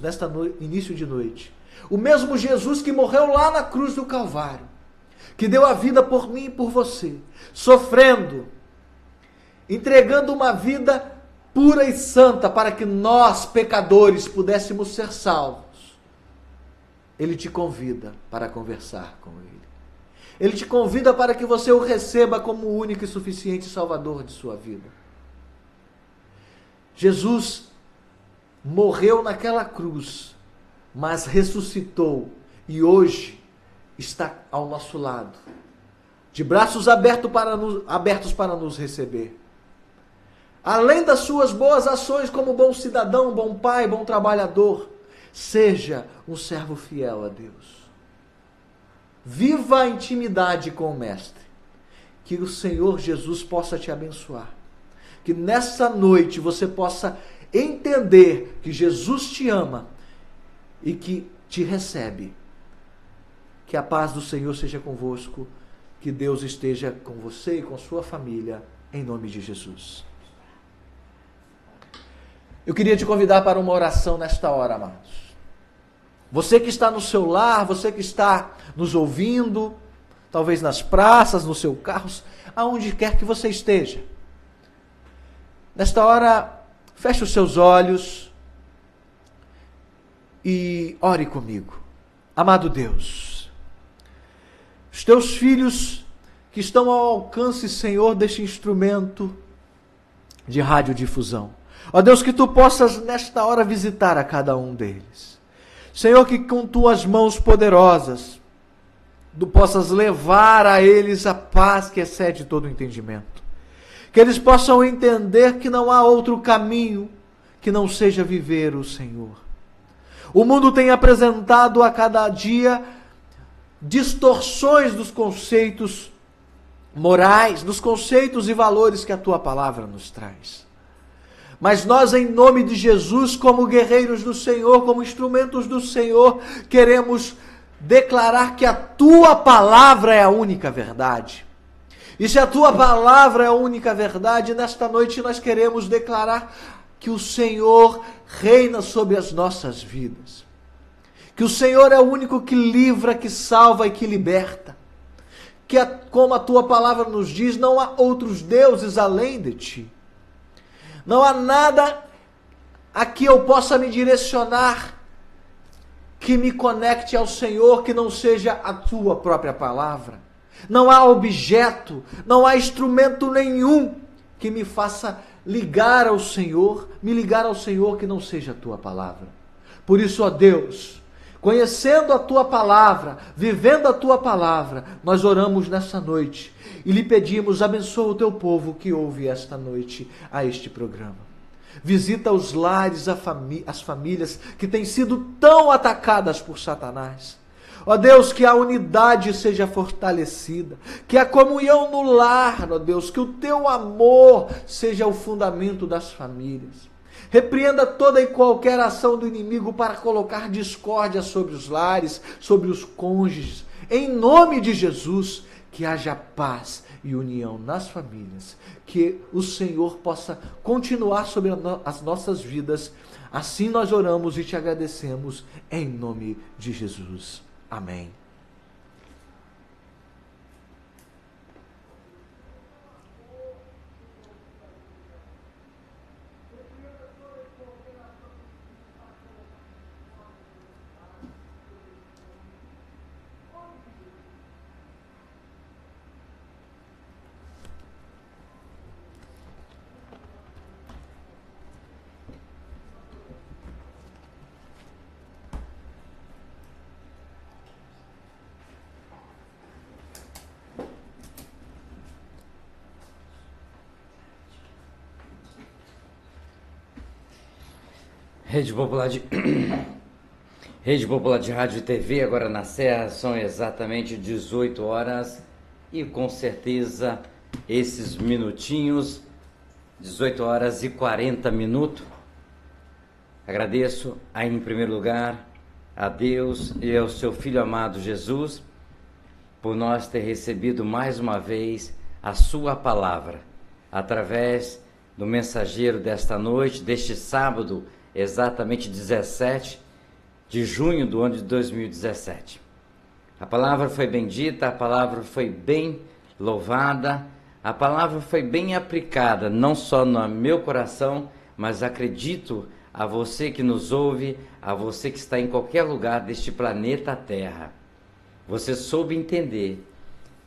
início de noite, o mesmo Jesus que morreu lá na cruz do Calvário, que deu a vida por mim e por você, sofrendo, entregando uma vida pura e santa para que nós, pecadores, pudéssemos ser salvos, Ele te convida para conversar com Ele. Ele te convida para que você o receba como o único e suficiente Salvador de sua vida. Jesus morreu naquela cruz, mas ressuscitou e hoje está ao nosso lado, de braços abertos para nos receber. Além das suas boas ações como bom cidadão, bom pai, bom trabalhador, seja um servo fiel a Deus. Viva a intimidade com o Mestre. Que o Senhor Jesus possa te abençoar. Que nessa noite você possa entender que Jesus te ama e que te recebe. Que a paz do Senhor seja convosco. Que Deus esteja com você e com sua família, em nome de Jesus. Eu queria te convidar para uma oração nesta hora, amados. Você que está no seu lar, você que está nos ouvindo, talvez nas praças, nos seus carros, aonde quer que você esteja. Nesta hora, feche os seus olhos e ore comigo. Amado Deus, os teus filhos que estão ao alcance, Senhor, deste instrumento de radiodifusão. Ó Deus, que tu possas nesta hora visitar a cada um deles. Senhor, que com tuas mãos poderosas, tu possas levar a eles a paz que excede todo o entendimento. Que eles possam entender que não há outro caminho que não seja viver o Senhor. O mundo tem apresentado a cada dia distorções dos conceitos morais, dos conceitos e valores que a tua palavra nos traz. Mas nós, em nome de Jesus, como guerreiros do Senhor, como instrumentos do Senhor, queremos declarar que a Tua palavra é a única verdade. E se a Tua palavra é a única verdade, nesta noite nós queremos declarar que o Senhor reina sobre as nossas vidas. Que o Senhor é o único que livra, que salva e que liberta. Que, como a Tua palavra nos diz, não há outros deuses além de Ti. Não há nada a que eu possa me direcionar que me conecte ao Senhor que não seja a Tua própria palavra. Não há objeto, não há instrumento nenhum que me faça ligar ao Senhor, me ligar ao Senhor que não seja a Tua palavra. Por isso, ó Deus, conhecendo a Tua palavra, vivendo a Tua palavra, nós oramos nessa noite e lhe pedimos, abençoa o Teu povo que ouve esta noite a este programa. Visita os lares, as famílias que têm sido tão atacadas por Satanás. Ó Deus, que a unidade seja fortalecida, que a comunhão no lar, ó Deus, que o Teu amor seja o fundamento das famílias. Repreenda toda e qualquer ação do inimigo para colocar discórdia sobre os lares, sobre os cônjuges. Em nome de Jesus, que haja paz e união nas famílias. Que o Senhor possa continuar sobre as nossas vidas. Assim nós oramos e Te agradecemos em nome de Jesus. Amém. Rede Popular de Rádio e TV, agora na Serra, são exatamente 18 horas e com certeza esses minutinhos, 18 horas e 40 minutos, agradeço aí em primeiro lugar a Deus e ao seu Filho amado Jesus por nós ter recebido mais uma vez a sua palavra através do mensageiro desta noite, deste sábado, exatamente 17 de junho do ano de 2017. A palavra foi bendita, a palavra foi bem louvada, a palavra foi bem aplicada, não só no meu coração, mas acredito a você que nos ouve, a você que está em qualquer lugar deste planeta Terra. Você soube entender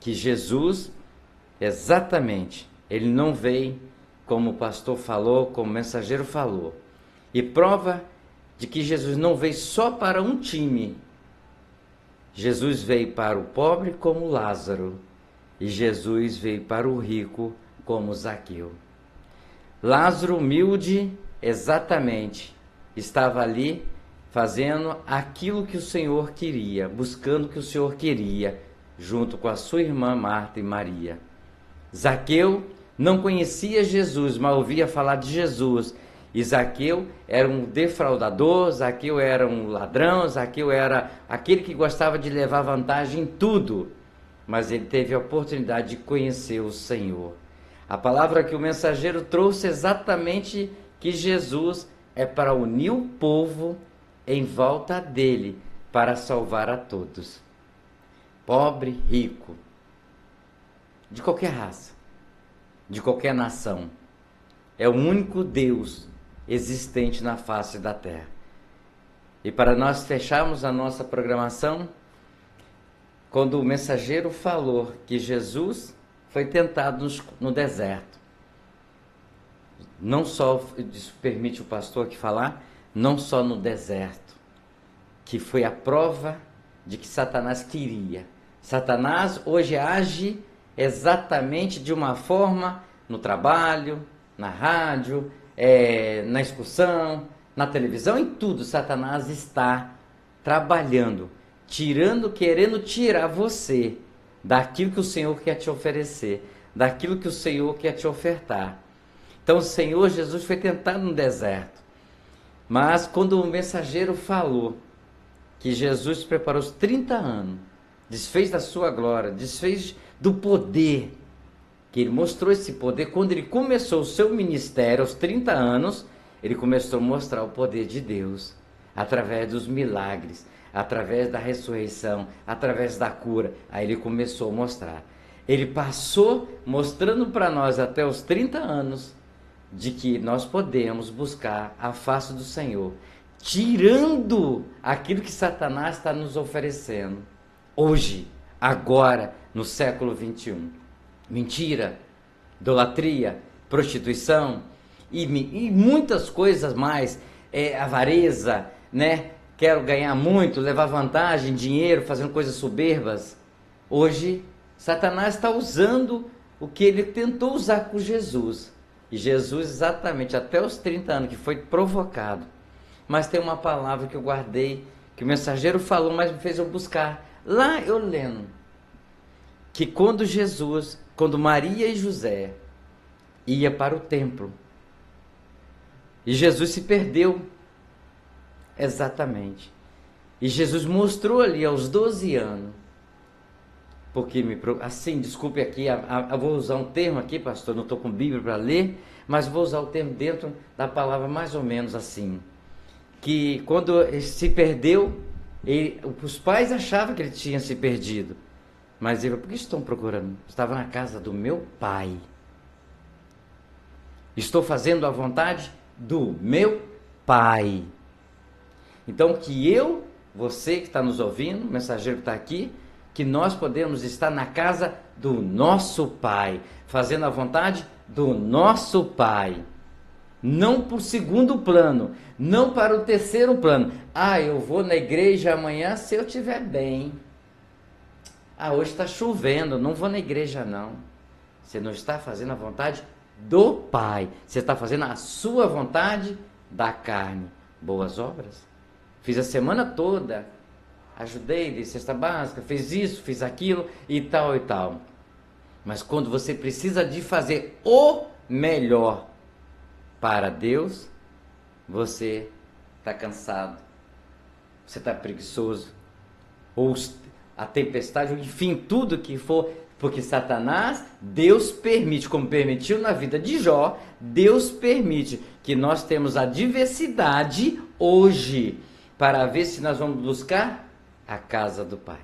que Jesus, exatamente, Ele não veio como o pastor falou, como o mensageiro falou. E prova de que Jesus não veio só para um time. Jesus veio para o pobre como Lázaro. E Jesus veio para o rico como Zaqueu. Lázaro, humilde, exatamente, estava ali fazendo aquilo que o Senhor queria, buscando o que o Senhor queria, junto com a sua irmã Marta e Maria. Zaqueu não conhecia Jesus, mas ouvia falar de Jesus. E Zaqueu era um defraudador, Zaqueu era um ladrão, Zaqueu era aquele que gostava de levar vantagem em tudo. Mas ele teve a oportunidade de conhecer o Senhor. A palavra que o mensageiro trouxe exatamente que Jesus é para unir o povo em volta dele, para salvar a todos. Pobre, rico, de qualquer raça, de qualquer nação. É o único Deus existente na face da terra. E para nós fecharmos a nossa programação, quando o mensageiro falou que Jesus foi tentado no deserto, não só, isso permite o pastor aqui falar, não só no deserto, que foi a prova de que Satanás queria. Satanás hoje age exatamente de uma forma no trabalho, na rádio, na excursão, na televisão, em tudo. Satanás está trabalhando, querendo tirar você daquilo que o Senhor quer te oferecer, daquilo que o Senhor quer te ofertar. Então o Senhor Jesus foi tentado no deserto. Mas quando o mensageiro falou que Jesus preparou os 30 anos, desfez da sua glória, desfez do poder, que ele mostrou esse poder, quando ele começou o seu ministério aos 30 anos, ele começou a mostrar o poder de Deus, através dos milagres, através da ressurreição, através da cura. Aí ele começou a mostrar. Ele passou mostrando para nós até os 30 anos, de que nós podemos buscar a face do Senhor, tirando aquilo que Satanás está nos oferecendo, hoje, agora, no século 21. Mentira, idolatria, prostituição e muitas coisas mais, avareza, né? Quero ganhar muito, levar vantagem, dinheiro, fazendo coisas soberbas. Hoje, Satanás está usando o que ele tentou usar com Jesus. E Jesus, exatamente até os 30 anos, que foi provocado. Mas tem uma palavra que eu guardei, que o mensageiro falou, mas me fez eu buscar. Lá eu lendo, que quando Maria e José ia para o templo, e Jesus se perdeu, exatamente. E Jesus mostrou ali aos 12 anos, porque assim, desculpe aqui, eu vou usar um termo aqui, pastor, não estou com Bíblia para ler, mas vou usar o termo dentro da palavra mais ou menos assim, que quando ele se perdeu, os pais achavam que ele tinha se perdido, mas ele falou, por que estão procurando? Estava na casa do meu pai, estou fazendo a vontade do meu pai. Então que você que está nos ouvindo, o mensageiro que está aqui, que nós podemos estar na casa do nosso Pai, fazendo a vontade do nosso Pai. Não por segundo plano, não para o terceiro plano. Eu vou na igreja amanhã se eu estiver bem. Hoje está chovendo, não vou na igreja não. Você não está fazendo a vontade do Pai. Você está fazendo a sua vontade da carne. Boas obras. Fiz a semana toda. Ajudei de cesta básica, fiz isso, fiz aquilo e tal e tal. Mas quando você precisa de fazer o melhor para Deus, você está cansado, você está preguiçoso, ou a tempestade, enfim, tudo que for, porque Satanás, Deus permite, como permitiu na vida de Jó, Deus permite que nós temos a diversidade hoje, para ver se nós vamos buscar a casa do Pai,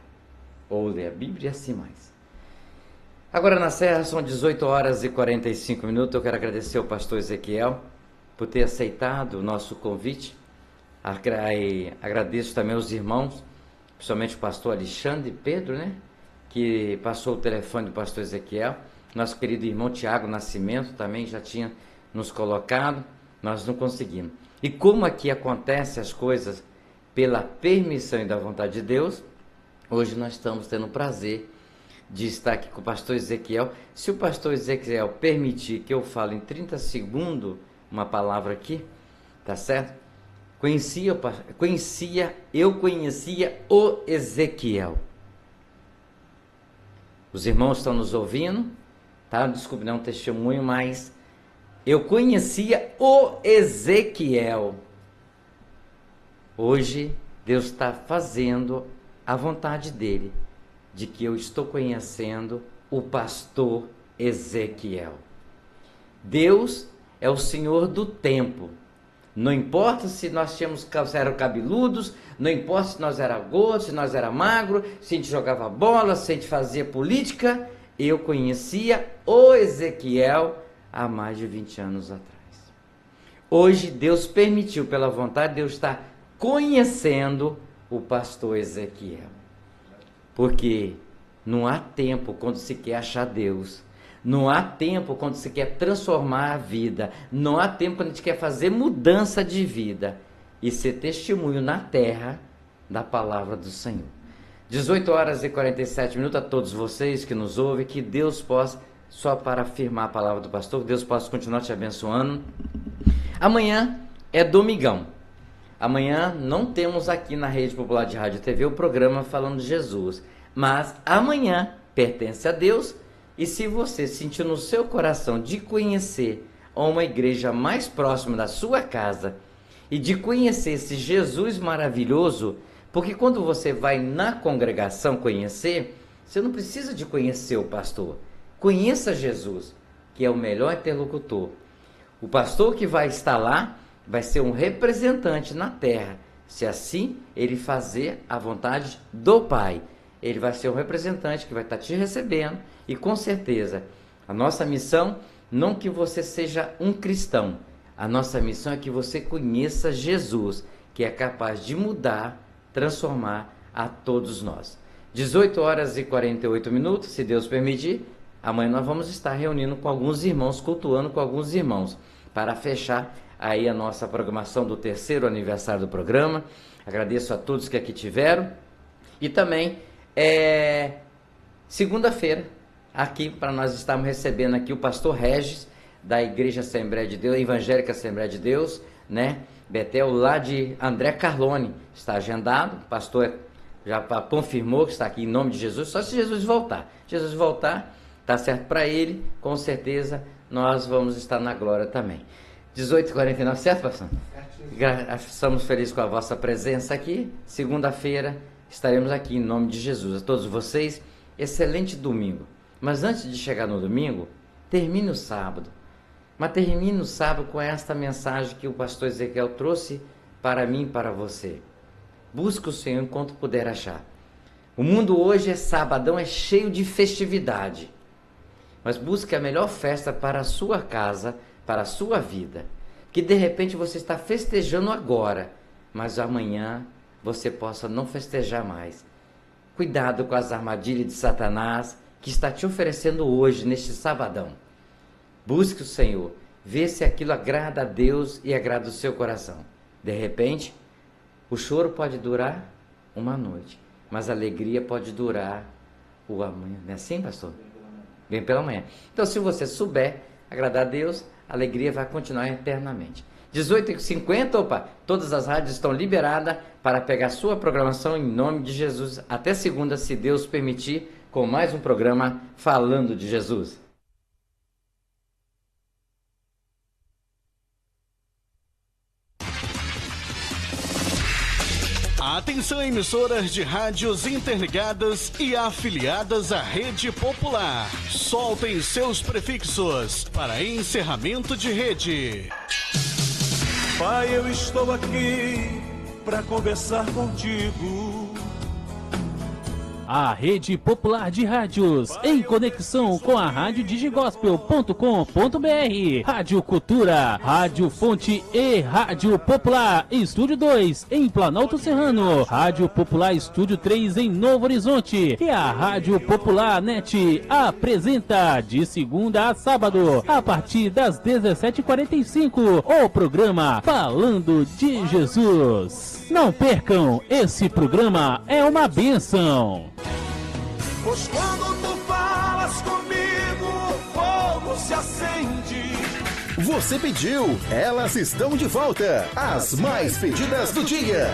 ou ler a Bíblia e assim mais. Agora na Serra são 18 horas e 45 minutos, eu quero agradecer ao pastor Ezequiel por ter aceitado o nosso convite, agradeço também aos irmãos, principalmente o pastor Alexandre Pedro, né, que passou o telefone do pastor Ezequiel, nosso querido irmão Tiago Nascimento também já tinha nos colocado, nós não conseguimos. E como aqui acontece as coisas pela permissão e da vontade de Deus, hoje nós estamos tendo o prazer de estar aqui com o pastor Ezequiel. Se o pastor Ezequiel permitir que eu fale em 30 segundos uma palavra aqui, tá certo? Eu conhecia o Ezequiel. Os irmãos estão nos ouvindo, tá? Desculpe, não é um testemunho, mas eu conhecia o Ezequiel. Hoje, Deus está fazendo a vontade dele, de que eu estou conhecendo o pastor Ezequiel. Deus é o Senhor do tempo. Não importa se nós eram cabeludos, não importa se nós era gordo, se nós era magro, se a gente jogava bola, se a gente fazia política, eu conhecia o Ezequiel há mais de 20 anos atrás. Hoje, Deus permitiu, pela vontade de Deus, estar conhecendo o pastor Ezequiel, porque não há tempo quando se quer achar Deus, não há tempo quando se quer transformar a vida, não há tempo quando a gente quer fazer mudança de vida e ser testemunho na terra da palavra do Senhor. 18 horas e 47 minutos a todos vocês que nos ouvem, que Deus possa, só para afirmar a palavra do pastor, que Deus possa continuar te abençoando. Amanhã é domingão. Amanhã não temos aqui na Rede Popular de Rádio e TV o programa Falando de Jesus, mas amanhã pertence a Deus, e se você sentir no seu coração de conhecer a uma igreja mais próxima da sua casa e de conhecer esse Jesus maravilhoso, porque quando você vai na congregação conhecer, você não precisa de conhecer o pastor. Conheça Jesus, que é o melhor interlocutor. O pastor que vai estar lá vai ser um representante na terra, se assim ele fazer a vontade do Pai. Ele vai ser um representante que vai estar te recebendo e com certeza a nossa missão não que você seja um cristão, a nossa missão é que você conheça Jesus, que é capaz de mudar, transformar a todos nós. 18 horas e 48 minutos, se Deus permitir, amanhã nós vamos estar reunindo com alguns irmãos, cultuando com alguns irmãos, para fechar aí a nossa programação do 3º aniversário do programa. Agradeço a todos que aqui tiveram. E também, segunda-feira, aqui para nós estarmos recebendo aqui o pastor Regis, da Igreja Assembleia de Deus, Evangélica Assembleia de Deus, né? Betel, lá de André Carlone, está agendado, o pastor já confirmou que está aqui em nome de Jesus, só se Jesus voltar. Jesus voltar, está certo para ele, com certeza nós vamos estar na glória também. 18h49, certo, pastor? Estamos felizes com a vossa presença aqui. Segunda-feira estaremos aqui em nome de Jesus. A todos vocês, excelente domingo. Mas antes de chegar no domingo, termine o sábado. Mas termine o sábado com esta mensagem que o pastor Ezequiel trouxe para mim e para você. Busque o Senhor enquanto puder achar. O mundo hoje sabadão, é cheio de festividade. Mas busque a melhor festa para a sua casa, para a sua vida. Que de repente você está festejando agora, mas amanhã você possa não festejar mais. Cuidado com as armadilhas de Satanás que está te oferecendo hoje, neste sabadão. Busque o Senhor, vê se aquilo agrada a Deus e agrada o seu coração. De repente, o choro pode durar uma noite, mas a alegria pode durar o amanhã. Não é assim, pastor? Bem pela manhã. Então, se você souber agradar a Deus, a alegria vai continuar eternamente. 18h50, opa, todas as rádios estão liberadas para pegar sua programação em nome de Jesus. Até segunda, se Deus permitir, com mais um programa Falando de Jesus. Atenção, emissoras de rádios interligadas e afiliadas à Rede Popular. Soltem seus prefixos para encerramento de rede. Pai, eu estou aqui para conversar contigo. A Rede Popular de Rádios, em conexão com a Rádio Digigospel.com.br, Rádio Cultura, Rádio Fonte e Rádio Popular, Estúdio 2, em Planalto Serrano, Rádio Popular Estúdio 3, em Novo Horizonte, e a Rádio Popular Net apresenta, de segunda a sábado, a partir das 17h45, o programa Falando de Jesus. Não percam, esse programa é uma bênção. Pois quando tu falas comigo, o fogo se acende. Você pediu, elas estão de volta. As mais pedidas do dia.